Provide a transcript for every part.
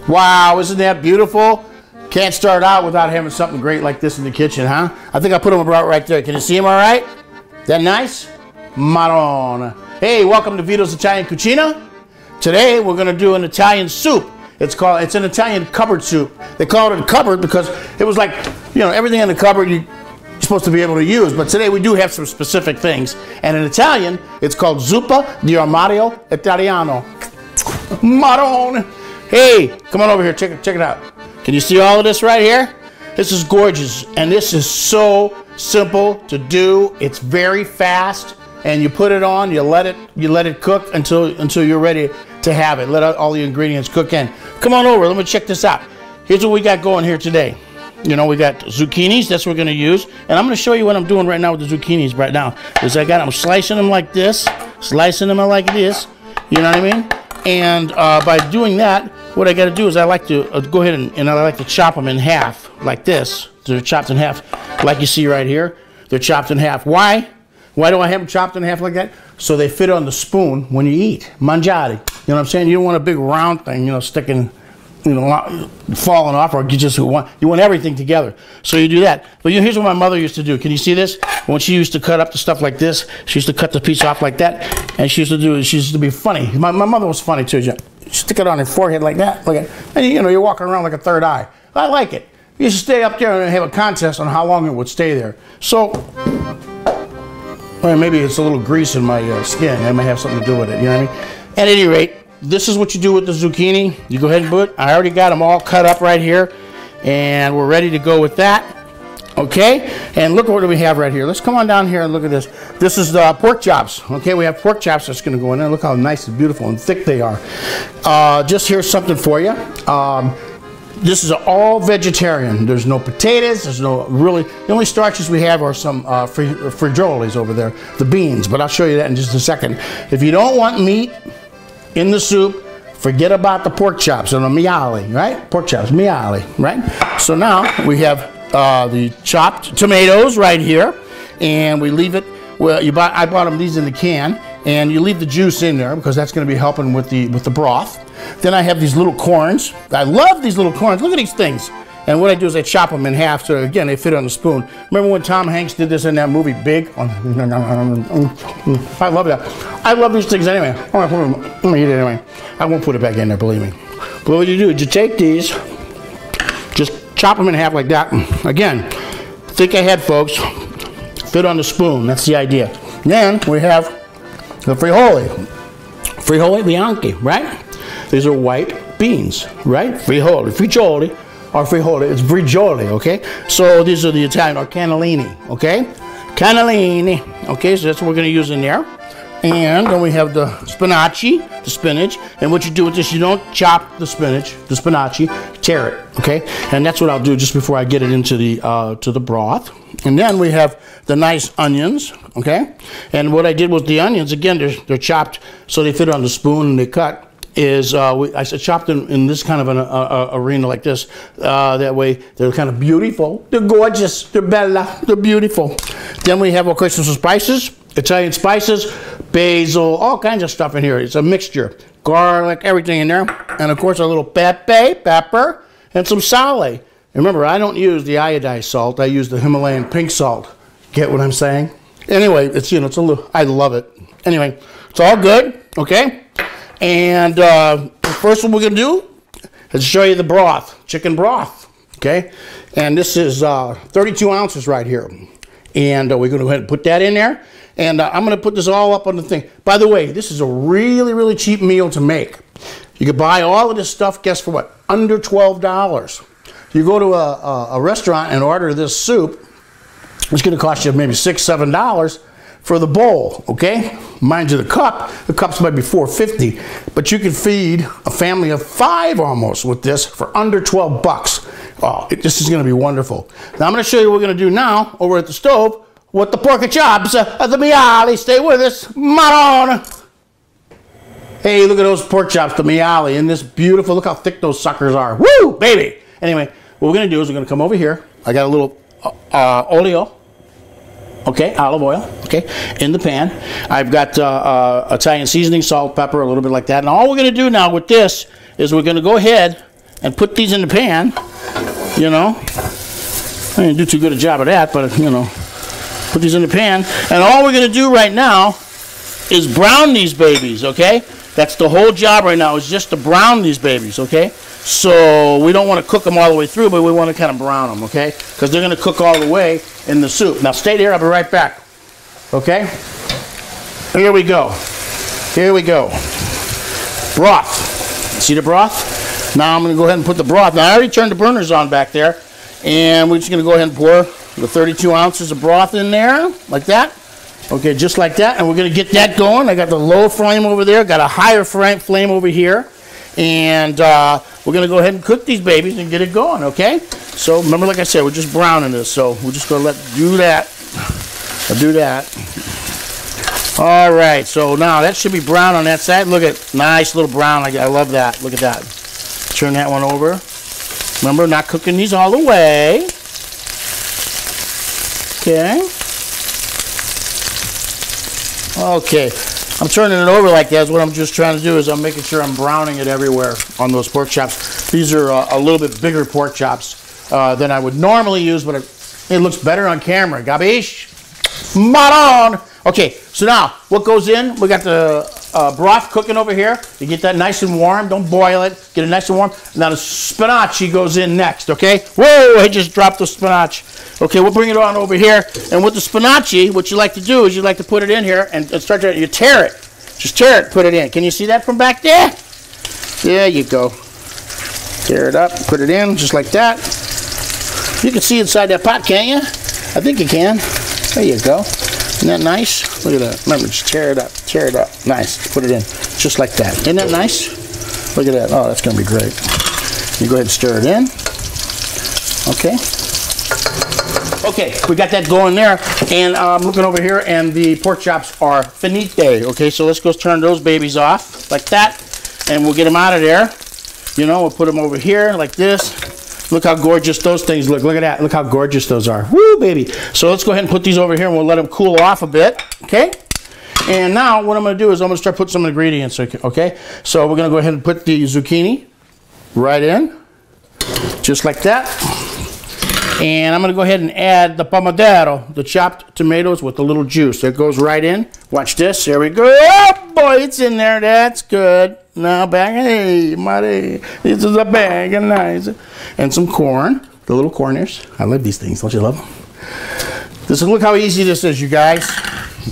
Wow, isn't that beautiful? Can't start out without having something great like this in the kitchen, huh? I think I put them about right there. Can you see them all right? That nice? Marron. Hey, welcome to VITO'S Italian Cucina. Today we're gonna do an Italian soup. It's an Italian cupboard soup. They call it a cupboard because it was like, you know, everything in the cupboard you're supposed to be able to use. But today we do have some specific things. And in Italian, it's called Zuppa di Armadio Italiano. Marron. Hey, come on over here, check it out. Can you see all of this right here? This is gorgeous, and this is so simple to do. It's very fast, and you put it on, you let it cook until you're ready to have it. Let all the ingredients cook in. Come on over, let me check this out. Here's what we got going here today. You know, we got zucchinis, that's what we're gonna use. And I'm gonna show you what I'm doing right now with the zucchinis right now. I'm slicing them like this, slicing them like this, you know what I mean? And by doing that, what I got to do is I like to go ahead and I like to chop them in half like this. They're chopped in half, like you see right here. They're chopped in half. Why? Why do I have them chopped in half like that? So they fit on the spoon when you eat. Mangiare. You know what I'm saying? You don't want a big round thing, you know, sticking, you know, falling off, or you want everything together. So you do that. But here's what my mother used to do. Can you see this? When she used to cut up the stuff like this, she used to cut the piece off like that, and she used to be funny. My mother was funny too. She stick it on her forehead like that, and you know, you're walking around like a third eye. I like it. You should stay up there and have a contest on how long it would stay there. So, well, maybe it's a little grease in my skin. That might have something to do with it. You know what I mean? At any rate, this is what you do with the zucchini. You go ahead and put it. I already got them all cut up right here, and we're ready to go with that. Okay, and look what we have right here. Let's come on down here and look at this. This is the pork chops. Okay, we have pork chops that's going to go in there. Look how nice and beautiful and thick they are. Just here's something for you. This is all vegetarian. There's no potatoes. There's no really. The only starches we have are some frijoles over there, the beans. But I'll show you that in just a second. If you don't want meat in the soup, forget about the pork chops and the maiale, right? Pork chops, maiale, right? So now we have the chopped tomatoes right here, and we leave it. Well, I bought them these in the can, and you leave the juice in there because that's going to be helping with the broth. Then I have these little corns. I love these little corns. Look at these things. And what I do is I chop them in half so again they fit on the spoon. Remember when Tom Hanks did this in that movie Big? I love that. I love these things anyway. I'm gonna eat it anyway. I won't put it back in there, believe me. But what you do is you take these, just chop them in half like that. Again, think ahead, folks. Fit on the spoon. That's the idea. Then we have the frijoles bianchi, right? These are white beans, right? Frijoles or frijoles. It's frijoles, okay? So these are the Italian, or cannellini, okay? Cannellini, okay? So that's what we're going to use in there. And then we have the spinach. And what you do with this, you don't chop the spinach, tear it, okay? And that's what I'll do just before I get it into the to the broth. And then we have the nice onions, okay? And what I did with the onions, again, they're chopped so they fit on the spoon and they cut. I chopped them in this kind of an arena like this. That way they're kind of beautiful. They're gorgeous. They're bella. They're beautiful. Then we have, of course, some spices. Italian spices, basil, all kinds of stuff in here. It's a mixture. Garlic, everything in there. And, of course, a little pepper, and some sale. Remember, I don't use the iodized salt. I use the Himalayan pink salt. Get what I'm saying? Anyway, it's, you know, it's a little, I love it. Anyway, it's all good, okay? And the first one we're going to do is show you the broth, chicken broth, okay? And this is 32 ounces right here. And we're going to go ahead and put that in there. And I'm going to put this all up on the thing. By the way, this is a really, really cheap meal to make. You can buy all of this stuff, guess for what? Under $12. You go to a restaurant and order this soup, it's going to cost you maybe $6, $7 for the bowl, okay? Mind you, the cups might be $4.50, but you can feed a family of 5 almost with this for under 12 bucks. Oh, this is going to be wonderful. Now I'm going to show you what we're going to do now over at the stove with the pork chops, the maiale. Stay with us, Marron. Hey, look at those pork chops, the maiale, and this beautiful, look how thick those suckers are. Woo, baby. Anyway, what we're going to do is we're going to come over here. I got a little olio. Okay, olive oil, okay, in the pan. I've got Italian seasoning, salt, pepper, a little bit like that. And all we're going to do now with this is we're going to go ahead and put these in the pan, you know. I didn't do too good a job of that, but, you know, put these in the pan. And all we're going to do right now is brown these babies, okay? That's the whole job right now, is just to brown these babies, okay? So we don't want to cook them all the way through, but we want to kind of brown them, okay? Because they're going to cook all the way in the soup. Now stay there, I'll be right back, okay? Here we go. Here we go. Broth. See the broth? Now I'm going to go ahead and put the broth. Now I already turned the burners on back there, and we're just going to go ahead and pour the 32 ounces of broth in there, like that. Okay, just like that, and we're going to get that going. I got the low flame over there, got a higher flame over here, and we're going to go ahead and cook these babies and get it going, okay? So remember, like I said, we're just browning this, so we're just going to do that. I'll do that. All right, so now that should be brown on that side. Look at, nice little brown. I love that. Look at that. Turn that one over. Remember, not cooking these all the way. Okay. Okay, I'm turning it over like that. What I'm just trying to do is I'm making sure I'm browning it everywhere on those pork chops. These are a little bit bigger pork chops than I would normally use, but it looks better on camera. Gabish? Maron! Okay, so now what goes in? We got the broth cooking over here. You get that nice and warm. Don't boil it. Get it nice and warm. Now the spinach goes in next, okay? Whoa, I just dropped the spinach. Okay, we'll bring it on over here. And with the spinach, what you like to do is you like to put it in here and start to, you tear it. Just tear it, put it in. Can you see that from back there? There you go. Tear it up, put it in, just like that. You can see inside that pot, can't you? I think you can. There you go. Isn't that nice? Look at that. Remember, just tear it up. Tear it up. Nice. Put it in. Just like that. Isn't that nice? Look at that. Oh, that's going to be great. You go ahead and stir it in. Okay. Okay, we got that going there. And I'm looking over here, and the pork chops are finite. Okay, so let's go turn those babies off like that. And we'll get them out of there. You know, we'll put them over here like this. Look how gorgeous those things look. Look at that. Look how gorgeous those are. Woo, baby. So let's go ahead and put these over here, and we'll let them cool off a bit. Okay? And now what I'm going to do is I'm going to start putting some ingredients. Okay? So we're going to go ahead and put the zucchini right in. Just like that. And I'm going to go ahead and add the pomodoro, the chopped tomatoes with a little juice. It goes right in. Watch this. There we go. Oh, boy, it's in there. That's good. Now back, hey, buddy, this is a bag of nice. And some corn, the little corn ears. I love these things, don't you love them? Look how easy this is, you guys.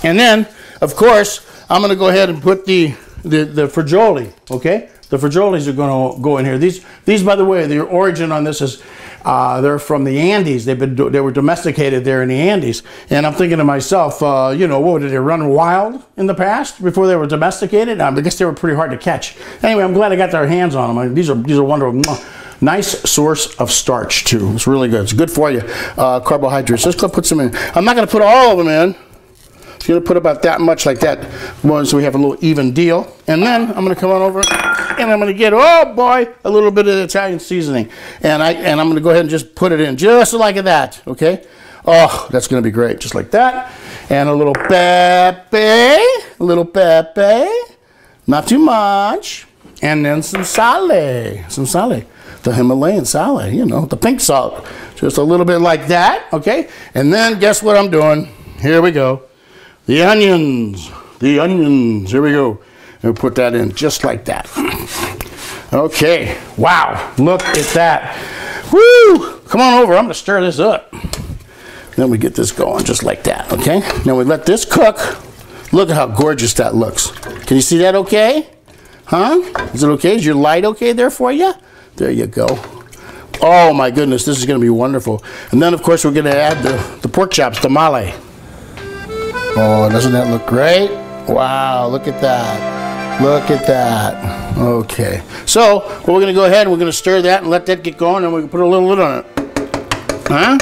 And then, of course, I'm gonna go ahead and put the fagioli, okay? The fagiolis are gonna go in here. These, by the way, the origin on this is, they're from the Andes. They were domesticated there in the Andes. And I'm thinking to myself, you know, what, did they run wild in the past before they were domesticated? I guess they were pretty hard to catch. Anyway, I'm glad I got their hands on them. These are wonderful. Nice source of starch too. It's really good. It's good for you. Carbohydrates. Let's go put some in. I'm not going to put all of them in. I'm going to put about that much like that, so we have a little even deal. And then I'm going to come on over and I'm going to get, oh boy, a little bit of Italian seasoning. And I'm going to go ahead and just put it in just like that, okay? Oh, that's going to be great, just like that. And a little pepe, not too much. And then some sale, the Himalayan sale, you know, the pink salt. Just a little bit like that, okay? And then guess what I'm doing? Here we go. The onions, here we go. And we'll put that in just like that. Okay, wow, look at that. Woo, come on over, I'm gonna stir this up. Then we get this going just like that, okay? Now we let this cook. Look at how gorgeous that looks. Can you see that okay? Huh? Is it okay? Is your light okay there for you? There you go. Oh my goodness, this is gonna be wonderful. And then of course we're gonna add the pork chops, the male. Oh, doesn't that look great? Wow, look at that. Look at that. Okay. So, we're going to go ahead and we're going to stir that and let that get going, and we can put a little lid on it. Huh?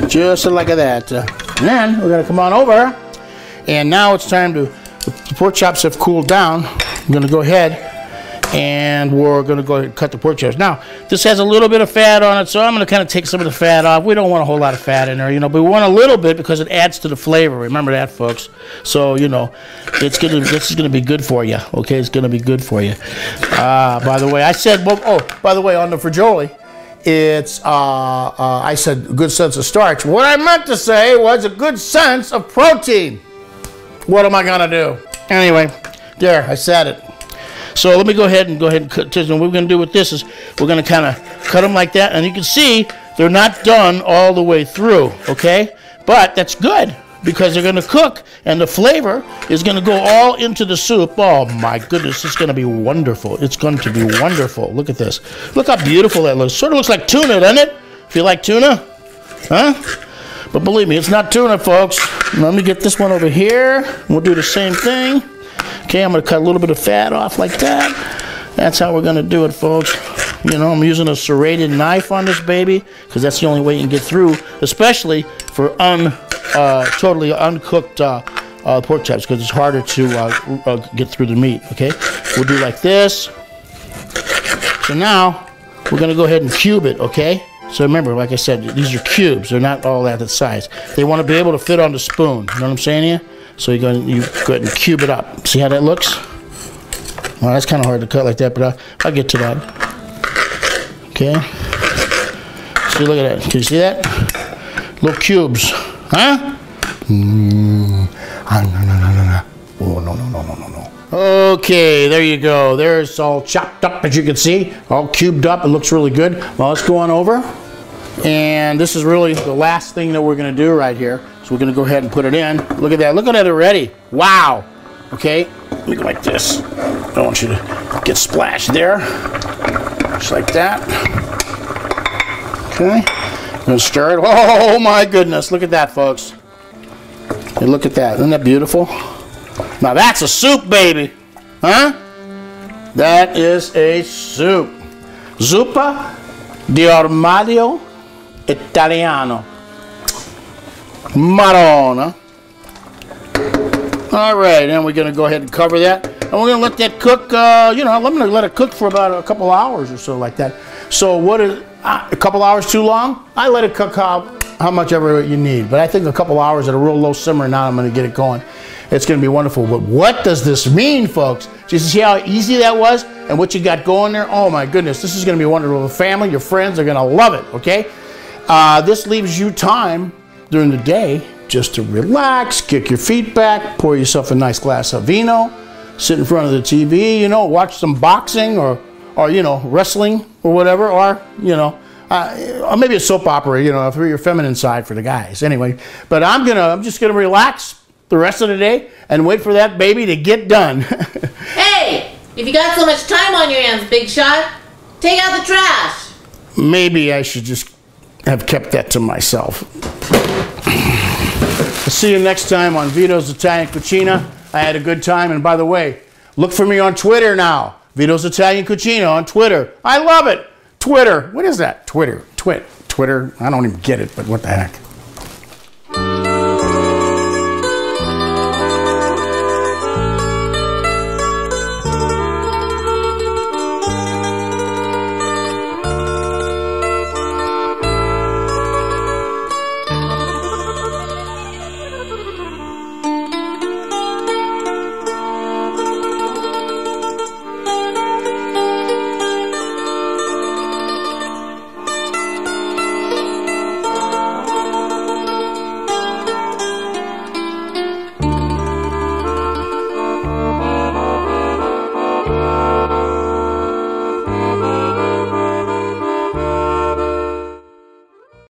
Just like that. And then, we're going to come on over, and now it's time to, the pork chops have cooled down. I'm going to go ahead And we're going to go ahead and cut the pork chops. Now, this has a little bit of fat on it, so I'm going to kind of take some of the fat off. We don't want a whole lot of fat in there, you know, but we want a little bit because it adds to the flavor. Remember that, folks. So, you know, this is going to be good for you, okay? It's going to be good for you. By the way, I said, well, oh, by the way, on the fagioli, it's, I said good sense of starch. What I meant to say was a good sense of protein. What am I going to do? Anyway, there, I said it. So let me go ahead and cut this. And what we're going to do with this is we're going to kind of cut them like that. And you can see they're not done all the way through, okay? But that's good because they're going to cook and the flavor is going to go all into the soup. Oh my goodness, it's going to be wonderful. It's going to be wonderful. Look at this. Look how beautiful that looks. Sort of looks like tuna, doesn't it? If you like tuna, huh? But believe me, it's not tuna, folks. Let me get this one over here. We'll do the same thing. Okay, I'm going to cut a little bit of fat off like that. That's how we're going to do it, folks. You know, I'm using a serrated knife on this baby because that's the only way you can get through, especially for totally uncooked pork chops because it's harder to get through the meat, okay? We'll do like this. So now, we're going to go ahead and cube it, okay? So remember, like I said, these are cubes. They're not all that size. They want to be able to fit on the spoon. You know what I'm saying here? So you go ahead and cube it up. See how that looks? Well, that's kind of hard to cut like that, but I'll get to that. Okay. See, look at that. Can you see that? Little cubes. Huh? Oh, no. Okay, there you go. There's all chopped up, as you can see. All cubed up. It looks really good. Well, let's go on over. And this is really the last thing that we're going to do right here. So we're going to go ahead and put it in. Look at that. Look at that already. Wow. Okay. Let me go like this. I don't want you to get splashed there. Just like that. Okay. I'm going to stir it. Oh, my goodness. Look at that, folks. Hey, look at that. Isn't that beautiful? Now, that's a soup, baby. Huh? That is a soup. Zuppa di Armadio Italiano. Madonna. All right, then we're going to go ahead and cover that. And we're going to let that cook, you know, I'm going to let it cook for about a couple hours or so like that. So what is, a couple hours too long? I let it cook how much ever you need. But I think a couple hours at a real low simmer, now I'm going to get it going. It's going to be wonderful. But what does this mean, folks? Do you see how easy that was and what you got going there? Oh, my goodness. This is going to be wonderful. The family, your friends are going to love it, okay? This leaves you time during the day just to relax, kick your feet back, pour yourself a nice glass of vino, sit in front of the TV, you know, watch some boxing or you know, wrestling or whatever, or, you know, or maybe a soap opera, you know, for your feminine side for the guys. Anyway, but I'm just going to relax the rest of the day and wait for that baby to get done. Hey, if you got so much time on your hands, big shot, take out the trash. Maybe I should just have kept that to myself. I'll see you next time on VITO'S Italian Cucina. I had a good time, and by the way, look for me on Twitter now. VITO'S Italian Cucina on Twitter. I love it. Twitter. What is that? Twitter. Twitter. I don't even get it, but what the heck.